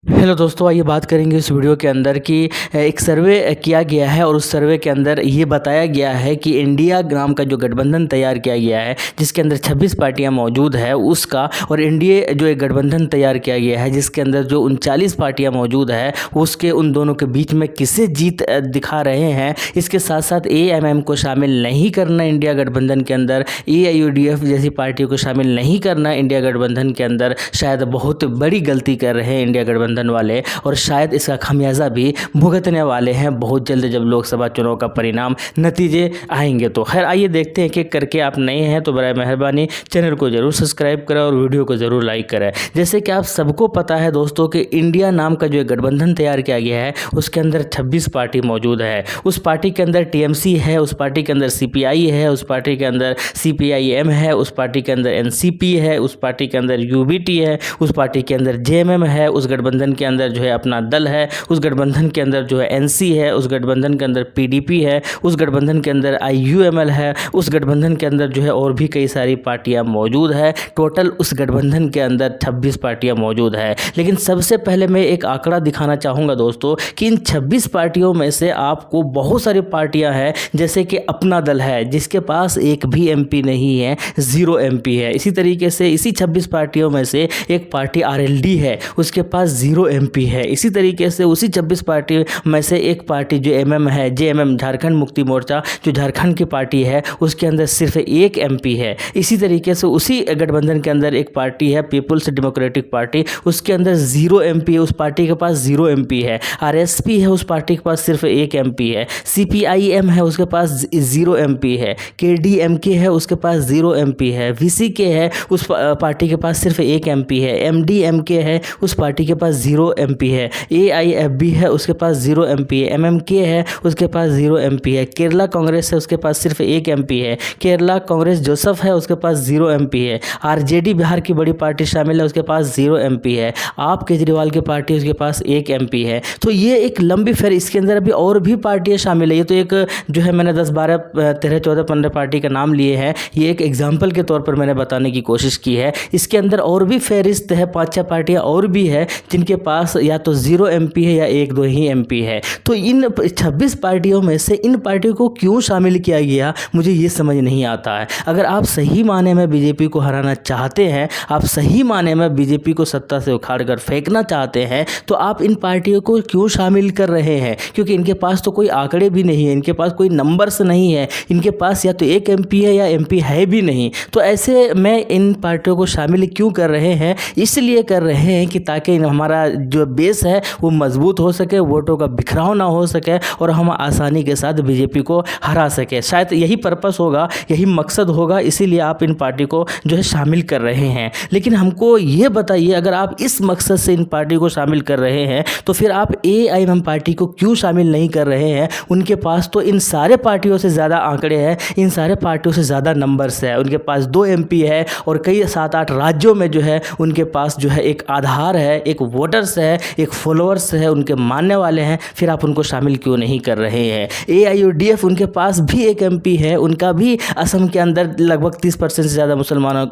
Hello दोस्तों, आइए बात करेंगे इस वीडियो के अंदर कि एक सर्वे किया गया है और उस सर्वे के अंदर ये बताया गया है कि इंडिया नाम का जो गठबंधन तैयार किया गया है जिसके अंदर 26 पार्टियां मौजूद है उसका, और एनडीए जो एक गठबंधन तैयार किया गया है जिसके अंदर जो 39 पार्टियां मौजूद है उसके उन दोनों के बीच में किसे जीत दिखा रहे हैं। इसके साथ साथ एएमएम को शामिल नहीं करना इंडिया गठबंधन के अंदर, एआईयूडीएफ जैसी पार्टियों को शामिल नहीं करना इंडिया गठबंधन के अंदर शायद बहुत बड़ी गलती कर रहे हैं इंडिया गठबंधन वाले, और शायद इसका खमियाजा भी भुगतने वाले हैं बहुत जल्द जब लोकसभा चुनाव का परिणाम नतीजे आएंगे। तो खैर आइए देखते हैं कि करके आप नए हैं तो बराए मेहरबानी चैनल को जरूर सब्सक्राइब करें और वीडियो को जरूर लाइक करें। जैसे कि आप सबको पता है दोस्तों कि इंडिया नाम का जो गठबंधन तैयार किया गया है उसके अंदर 26 पार्टी मौजूद है। उस पार्टी के अंदर टीएमसी है, उस पार्टी के अंदर सीपीआई है, उस पार्टी के अंदर सीपीआईएम है, उस पार्टी के अंदर एनसीपी है, उस पार्टी के अंदर यूबीटी है, उस पार्टी के अंदर जेएमएम है, उस गठबंधन के अंदर जो है अपना दल है, उस गठबंधन के अंदर जो है एनसी है, उस गठबंधन के अंदर पीडीपी है, उस गठबंधन के अंदर आईयूएमएल है, उस गठबंधन के अंदर जो है और भी कई सारी पार्टियां मौजूद है। टोटल उस गठबंधन के अंदर 26 पार्टियां मौजूद है। लेकिन सबसे पहले मैं एक आंकड़ा दिखाना चाहूँगा दोस्तों कि इन 26 पार्टियों में से आपको बहुत सारी पार्टियां हैं जैसे कि अपना दल है जिसके पास एक भी एमपी नहीं है, 0 एमपी है। इसी तरीके से इसी 26 पार्टियों में से एक पार्टी आरएलडी है, उसके पास 0 एमपी है। इसी तरीके से उसी 26 पार्टी में से एक पार्टी जो एमएम है, जेएमएम झारखंड मुक्ति मोर्चा जो झारखंड की पार्टी है उसके अंदर सिर्फ 1 एमपी है। इसी तरीके से उसी गठबंधन के अंदर एक पार्टी है पीपुल्स डेमोक्रेटिक पार्टी, उसके अंदर 0 एमपी है, उस पार्टी के पास 0 एमपी है। आरएसपी है, उस पार्टी के पास सिर्फ 1 एमपी है। सीपीआईएम है, उसके पास 0 एमपी है। केडीएमके है, उसके पास 0 एमपी है। वीसीके है, उस पार्टी के पास सिर्फ 1 एमपी है। एमडीएमके है, उस पार्टी के पास 0 एमपी है। एआईएफबी है, उसके पास 0 एमपी है। एमएमके है, उसके पास 0 एमपी है। केरला कांग्रेस है, उसके पास सिर्फ 1 एमपी है। केरला कांग्रेस जोसफ है, उसके पास 0 एमपी है। आरजेडी बिहार की बड़ी पार्टी शामिल है, उसके पास 0 एमपी है। आप केजरीवाल की पार्टी, उसके पास 1 एमपी है। तो ये एक लंबी फेर, इसके अंदर अभी और भी पार्टियां शामिल है। ये तो एक जो है मैंने 10 12 13 14 15 पार्टी का नाम लिए हैं, ये एक एग्जाम्पल के तौर पर मैंने बताने की कोशिश की है। इसके अंदर और भी फहरिस्त है, 5-6 पार्टियां और भी है जिनके पास या तो 0 एमपी है या 1-2 ही एमपी है। तो इन 26 पार्टियों में से इन पार्टियों को क्यों शामिल किया गया मुझे ये समझ नहीं आता है। अगर आप सही माने में बीजेपी को हराना चाहते हैं, आप सही माने में बीजेपी को सत्ता से उखाड़ कर फेंकना चाहते हैं, तो आप इन पार्टियों को क्यों शामिल कर रहे हैं? क्योंकि इनके पास तो कोई आंकड़े भी नहीं है, इनके पास कोई नंबर्स नहीं है, इनके पास या तो 1 एमपी है या एमपी है भी नहीं। तो ऐसे में इन पार्टियों को शामिल क्यों कर रहे हैं? इसलिए कर रहे हैं कि ताकि हमारा जो बेस है वो मजबूत हो सके, वोटों का बिखराव ना हो सके और हम आसानी के साथ बीजेपी को हरा सके। शायद यही पर्पस होगा, यही मकसद होगा, इसीलिए आप इन पार्टी को जो है शामिल कर रहे हैं। लेकिन हमको ये बताइए, अगर आप इस मकसद से इन पार्टी को शामिल कर रहे हैं तो फिर आप एआईएमएम पार्टी को क्यों शामिल नहीं कर रहे हैं? उनके पास तो इन सारे पार्टियों से ज़्यादा आंकड़े हैं, इन सारे पार्टियों से ज़्यादा नंबर्स है। उनके पास 2 एमपी है और कई 7-8 राज्यों में जो है उनके पास जो है एक आधार है, एक वोटर्स है, एक फॉलोअर्स है, उनके मानने वाले हैं। फिर आप उनको शामिल क्यों नहीं कर रहे हैं? एआईयूडीएफ, उनके पास भी 1 एमपी है, उनका भी असम के अंदर लगभग 30% से ज़्यादा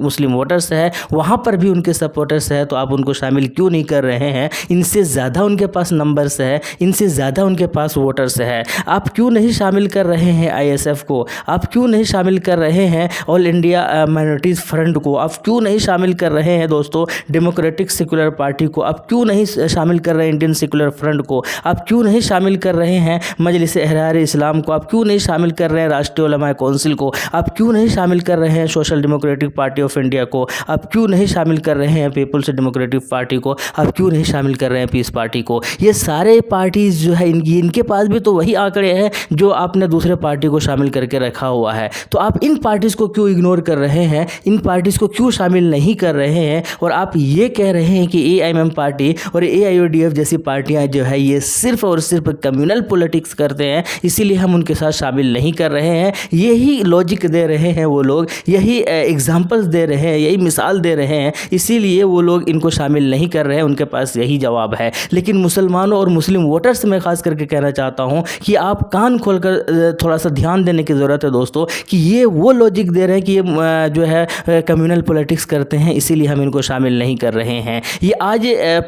मुस्लिम वोटर्स है, वहाँ पर भी उनके सपोर्टर्स है। तो आप उनको शामिल क्यों नहीं कर रहे हैं? इनसे ज़्यादा उनके पास नंबर्स है, इनसे ज़्यादा उनके पास वोटर्स है। आप क्यों नहीं शामिल कर रहे हैं आईएसएफ को? आप क्यों नहीं शामिल कर रहे हैं ऑल इंडिया माइनॉरिटीज़ फ्रंट को? आप क्यों नहीं शामिल कर रहे हैं दोस्तों डेमोक्रेटिक सेकुलर पार्टी को? आप क्यों नहीं शामिल कर रहे हैं इंडियन सेकुलर फ्रंट को? आप क्यों नहीं शामिल कर रहे हैं मजलिस एहरार इस्लाम को? आप क्यों नहीं शामिल कर रहे हैं राष्ट्रीय उलमा काउंसिल को? आप क्यों नहीं शामिल कर रहे हैं social democratic party of India को? आप क्यों नहीं शामिल कर रहे हैं पीपुल्स डेमोक्रेटिक पार्टी को? आप क्यों नहीं शामिल कर रहे हैं पीस पार्टी को? ये सारे पार्टीज जो है इनके पास भी तो वही आंकड़े हैं जो आपने दूसरे पार्टी को शामिल करके रखा हुआ है। तो आप इन पार्टीज़ को क्यों इग्नोर कर रहे हैं? इन पार्टीज़ को क्यों शामिल नहीं कर रहे हैं? और आप ये कह रहे हैं कि एआईएमएम पार्टी और एआईयूडीएफ जैसी पार्टियां जो है ये सिर्फ और सिर्फ कम्युनल पॉलिटिक्स करते हैं, इसीलिए हम उनके साथ शामिल नहीं कर रहे हैं। यही लॉजिक दे रहे हैं वो लोग, यही एग्जांपल्स दे रहे हैं, यही मिसाल दे रहे हैं, इसीलिए वो लोग इनको शामिल नहीं कर रहे हैं। उनके पास यही जवाब है। लेकिन मुसलमानों और मुस्लिम वोटर्स में खास करके कहना चाहता हूँ कि आप कान खोलकर थोड़ा सा ध्यान देने की ज़रूरत है दोस्तों, कि ये वो लॉजिक दे रहे हैं कि ये जो है कम्युनल पॉलिटिक्स करते हैं, इसीलिए हम इनको शामिल नहीं कर रहे हैं। ये आज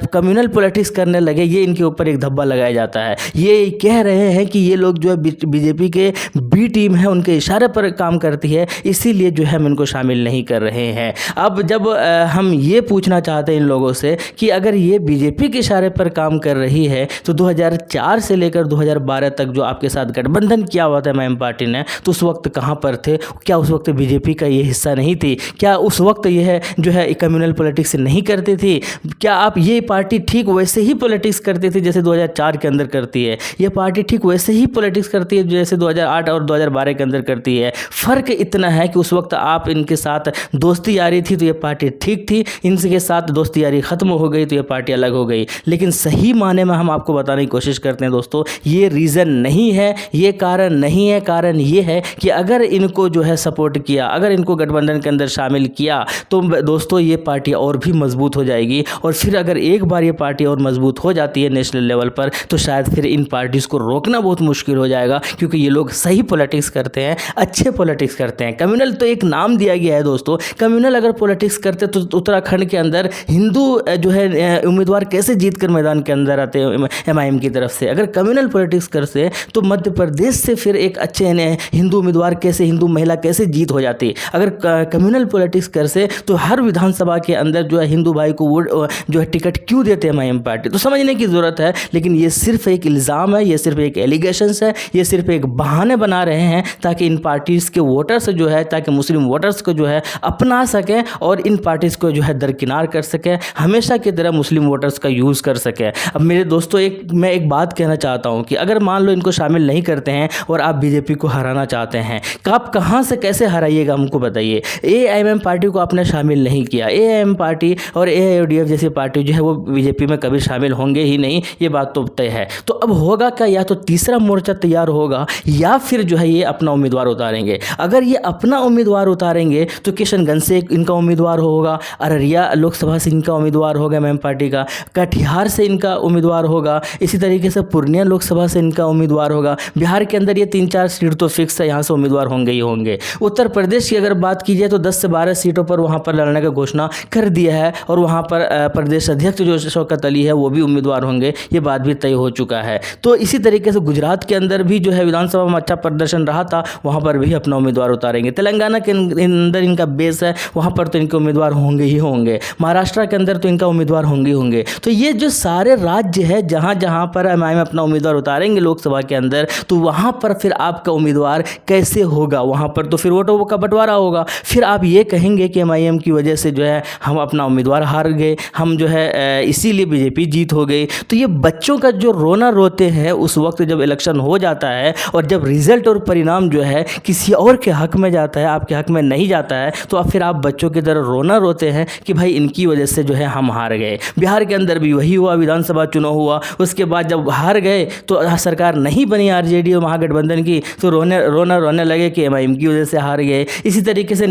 कम्युनल पॉलिटिक्स करने लगे, ये इनके ऊपर एक धब्बा लगाया जाता है। ये कह रहे हैं कि ये लोग जो है बीजेपी के बी टीम है, उनके इशारे पर काम करती है, इसीलिए जो है हम इनको शामिल नहीं कर रहे हैं। अब जब हम ये पूछना चाहते हैं इन लोगों से कि अगर ये बीजेपी के इशारे पर काम कर रही है तो 2004 से लेकर 2012 तक जो आपके साथ गठबंधन किया हुआ था एमआईएम पार्टी ने, तो उस वक्त कहाँ पर थे? क्या उस वक्त बीजेपी का ये हिस्सा नहीं थी? क्या उस वक्त यह जो है कम्युनल पॉलिटिक्स नहीं करती थी? क्या आप ये पार्टी ठीक वैसे ही पॉलिटिक्स करती थी जैसे 2004 के अंदर करती है? ये पार्टी ठीक वैसे ही पॉलिटिक्स करती है जैसे 2008 और 2012 के अंदर करती है। फ़र्क इतना है कि उस वक्त आप इनके साथ दोस्ती यारी थी तो ये पार्टी ठीक थी, इनके साथ दोस्ती यारी ख़त्म हो गई तो ये पार्टी अलग हो गई। लेकिन सही माने में हम आपको बताने की कोशिश करते हैं दोस्तों, ये रीज़न नहीं है, ये कारण नहीं है। कारण ये है कि अगर इनको जो है सपोर्ट किया, अगर इनको गठबंधन के अंदर शामिल किया तो दोस्तों ये पार्टी और भी मजबूत हो जाएगी। और फिर अगर एक बार ये पार्टी और मजबूत हो जाती है नेशनल लेवल पर तो शायद फिर इन पार्टीज़ को रोकना बहुत मुश्किल हो जाएगा, क्योंकि ये लोग सही पॉलिटिक्स करते हैं, अच्छे पॉलिटिक्स करते हैं। कम्युनल तो एक नाम दिया गया है दोस्तों, कम्युनल अगर पॉलिटिक्स करते तो उत्तराखंड के अंदर हिंदू जो है उम्मीदवार कैसे जीत कर मैदान के अंदर आते हैं एमआईएम की तरफ से? अगर कम्युनल पॉलिटिक्स करते तो मध्य प्रदेश से फिर एक अच्छे हिंदू उम्मीदवार कैसे, हिंदू महिला कैसे जीत हो जाती? अगर कम्युनल पॉलिटिक्स करते तो हर विधानसभा के अंदर जो है हिंदू भाई को वोट जो है टिकट क्यों देते एमआईएम पार्टी? तो समझने की ज़रूरत है। लेकिन ये सिर्फ एक इल्ज़ाम है, ये सिर्फ एक एलिगेशंस है, ये सिर्फ एक बहाने बना रहे हैं ताकि इन पार्टीज़ के वोटर्स जो है, ताकि मुस्लिम वोटर्स को जो है अपना सकें और इन पार्टीज़ को जो है दरकिनार कर सकें, हमेशा की तरह मुस्लिम वोटर्स का यूज़ कर सकें। अब मेरे दोस्तों मैं एक बात कहना चाहता हूँ कि अगर मान लो इनको शामिल नहीं करते हैं और आप बीजेपी को हराना चाहते हैं, आप कहाँ से कैसे हराइएगा हमको बताइए। एआईएमआईएम पार्टी को आपने शामिल नहीं किया, एआईएमआईएम पार्टी और एआईयूडीएफ जैसी पार्टी जो है वो बीजेपी में कभी शामिल होंगे ही नहीं, ये बात तो तय है। तो अब होगा क्या? या तो तीसरा मोर्चा तैयार होगा या फिर जो है ये अपना उम्मीदवार उतारेंगे। अगर ये अपना उम्मीदवार उतारेंगे तो किशनगंज से इनका उम्मीदवार होगा, अररिया लोकसभा से इनका उम्मीदवार होगा एमआईएम पार्टी का, कटिहार से इनका उम्मीदवार होगा, इसी तरीके से पूर्णिया लोकसभा से इनका उम्मीदवार होगा। बिहार के अंदर ये 3-4 सीट तो फिक्स है, यहाँ से उम्मीदवार होंगे ही होंगे। उत्तर प्रदेश की अगर बात की जाए तो 10 से 12 सीटों पर वहाँ पर लड़ने का घोषणा कर दिया है और वहाँ पर प्रदेश अध्यक्ष जो शौकत अली है वो भी उम्मीदवार होंगे, ये बात भी तय हो चुका है। तो इसी तरीके से गुजरात के अंदर भी जो है विधानसभा में अच्छा प्रदर्शन रहा था, वहाँ पर भी अपना उम्मीदवार उतारेंगे। तेलंगाना के अंदर इनका बेस है, वहाँ पर तो इनके उम्मीदवार होंगे ही होंगे। महाराष्ट्र के अंदर तो इनका उम्मीदवार होंगे ही होंगे। तो ये जो सारे राज्य है जहाँ जहाँ पर एमआईएम अपना उम्मीदवार उतारेंगे लोकसभा के अंदर, तो वहाँ पर फिर आपका उम्मीदवार कैसे होगा? वहाँ पर तो फिर वोटों का बंटवारा होगा। फिर आप ये कहेंगे कि एमआईएम की वजह से जो है हम अपना उम्मीदवार हार गए, हम जो है इसीलिए बीजेपी जीत हो गई। तो ये बच्चों का जो रोना रोते हैं उस वक्त जब इलेक्शन हो जाता है और जब रिजल्ट और परिणाम जो है किसी और के हक में जाता है, आपके हक में नहीं जाता है, तो फिर आप बच्चों की तरह रोना रोते हैं कि भाई इनकी वजह से जो है हम हार गए। बिहार के अंदर भी वही हुआ, विधानसभा चुनाव हुआ, उसके बाद जब हार गए तो सरकार नहीं बनी आरजेडी और महागठबंधन की, तो रोने लगे कि एमआईएम की वजह से हार गए। इसी तरीके से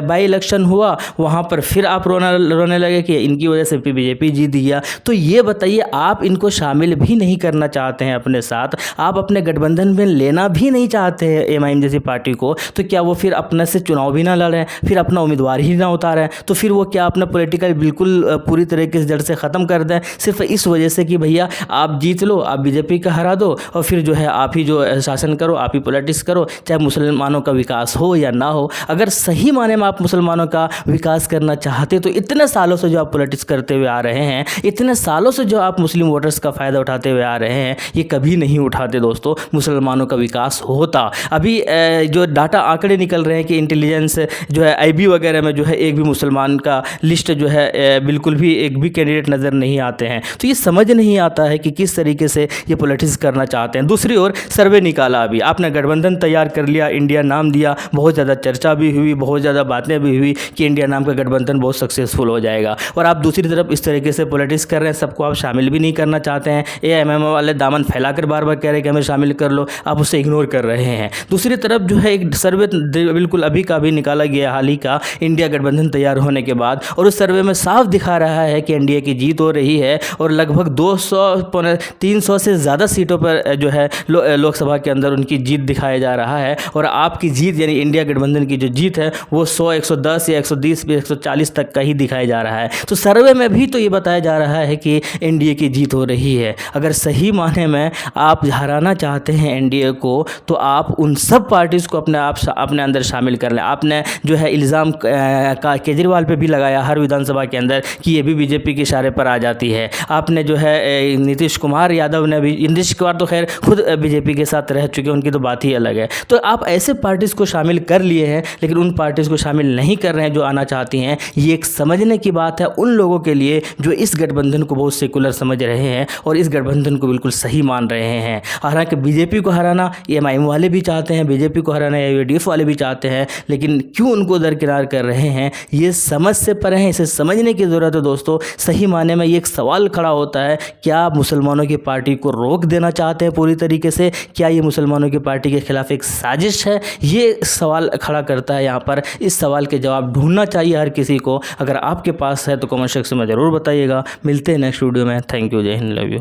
बाई इलेक्शन हुआ, वहाँ पर फिर आप रोने लगे कि इनकी वजह से बीजेपी जीत गया। तो ये बताइए, आप इनको शामिल भी नहीं करना चाहते हैं अपने साथ, आप अपने गठबंधन में लेना भी नहीं चाहते हैं एमआईएम जैसी पार्टी को, तो क्या वो फिर अपने से चुनाव भी ना लड़ें, फिर अपना उम्मीदवार ही ना उतारें? तो फिर वो क्या अपना पॉलिटिकल बिल्कुल पूरी तरीके से जड़ से ख़त्म कर दें सिर्फ इस वजह से कि भैया आप जीत लो, आप बीजेपी का हरा दो और फिर जो है आप ही जो शासन करो, आप ही पॉलिटिक्स करो, चाहे मुसलमानों का विकास हो या ना हो। अगर सही माने में आप मुसलमानों का विकास करना चाहते तो इतने सालों से जो आप पॉलिटिक्स करते हुए आ रहे हैं, इतने सालों से जो आप मुस्लिम वोटर्स का फ़ायदा उठाते हुए आ रहे हैं, ये कभी नहीं उठाते दोस्तों। मुसलमानों का विकास होता। अभी जो डाटा आंकड़े निकल रहे हैं कि इंटेलिजेंस जो है आईबी वगैरह में जो है एक भी मुसलमान का लिस्ट जो है बिल्कुल भी एक भी कैंडिडेट नज़र नहीं आते हैं। तो ये समझ नहीं आता है कि किस तरीके से ये पॉलिटिक्स करना चाहते हैं। दूसरी ओर सर्वे निकाला, अभी आपने गठबंधन तैयार कर लिया, इंडिया नाम दिया, बहुत ज़्यादा चर्चा भी हुई, बहुत ज़्यादा बातें भी हुई कि इंडिया नाम का गठबंधन बहुत सक्सेसफुल हो जाएगा, और आप दूसरी तरफ इस तरीके से पॉलिटिक्स कर रहे हैं, सबको आप शामिल भी नहीं करना चाहते हैं। एआईएमआईएम वाले दामन फैलाकर बार बार कह रहे हैं कि हमें शामिल कर लो, आप उसे इग्नोर कर रहे हैं। दूसरी तरफ जो है एक सर्वे बिल्कुल अभी का भी निकाला गया हाल ही का, इंडिया गठबंधन तैयार होने के बाद, और उस सर्वे में साफ दिखा रहा है कि एनडीए की जीत हो रही है और लगभग 200-300 से ज़्यादा सीटों पर जो है लोकसभा के अंदर उनकी जीत दिखाया जा रहा है। और आपकी जीत यानी इंडिया गठबंधन की जो जीत है वो 100, 110 या 120, 140 तक का ही दिखाया जा रहा है। तो सर्वे में भी तो ये बताया जा रहा है कि एनडीए की जीत हो रही है। अगर सही माने में आप हराना चाहते हैं एनडीए को, तो आप उन सब पार्टीज़ को अपने अंदर शामिल कर लें। आपने जो है इल्ज़ाम का केजरीवाल पे भी लगाया हर विधानसभा के अंदर कि ये भी बीजेपी के इशारे पर आ जाती है। आपने जो है नीतीश कुमार यादव ने भी, नीतीश कुमार तो खैर खुद बीजेपी के साथ रह चुके हैं, उनकी तो बात ही अलग है। तो आप ऐसे पार्टीज़ को शामिल कर लिए हैं, लेकिन उन पार्टीज़ को शामिल नहीं कर रहे हैं जो आना चाहती हैं। ये एक समझने की बात है उन लोगों के लिए जो इस गठबंधन को बहुत सेकुलर समझ रहे हैं और इस गठबंधन को बिल्कुल सही मान रहे हैं। हालांकि बीजेपी को हराना एमआईएम वाले भी चाहते हैं, बीजेपी को हराना यूडीएफ वाले भी चाहते हैं, लेकिन क्यों उनको दरकिनार कर रहे हैं ये समझ से परे हैं। इसे समझने की ज़रूरत है दोस्तों। सही माने में ये एक सवाल खड़ा होता है, क्या आप मुसलमानों की पार्टी को रोक देना चाहते हैं पूरी तरीके से? क्या ये मुसलमानों की पार्टी के खिलाफ एक साजिश है? ये सवाल खड़ा करता है यहाँ पर। इस सवाल के जवाब ढूंढना चाहिए हर किसी को। अगर आपके पास है तो कमेंट सेक्शन में ज़रूर बताइएगा। मिलते हैं नेक्स्ट वीडियो में। थैंक यू, जय हिंद, लव यू।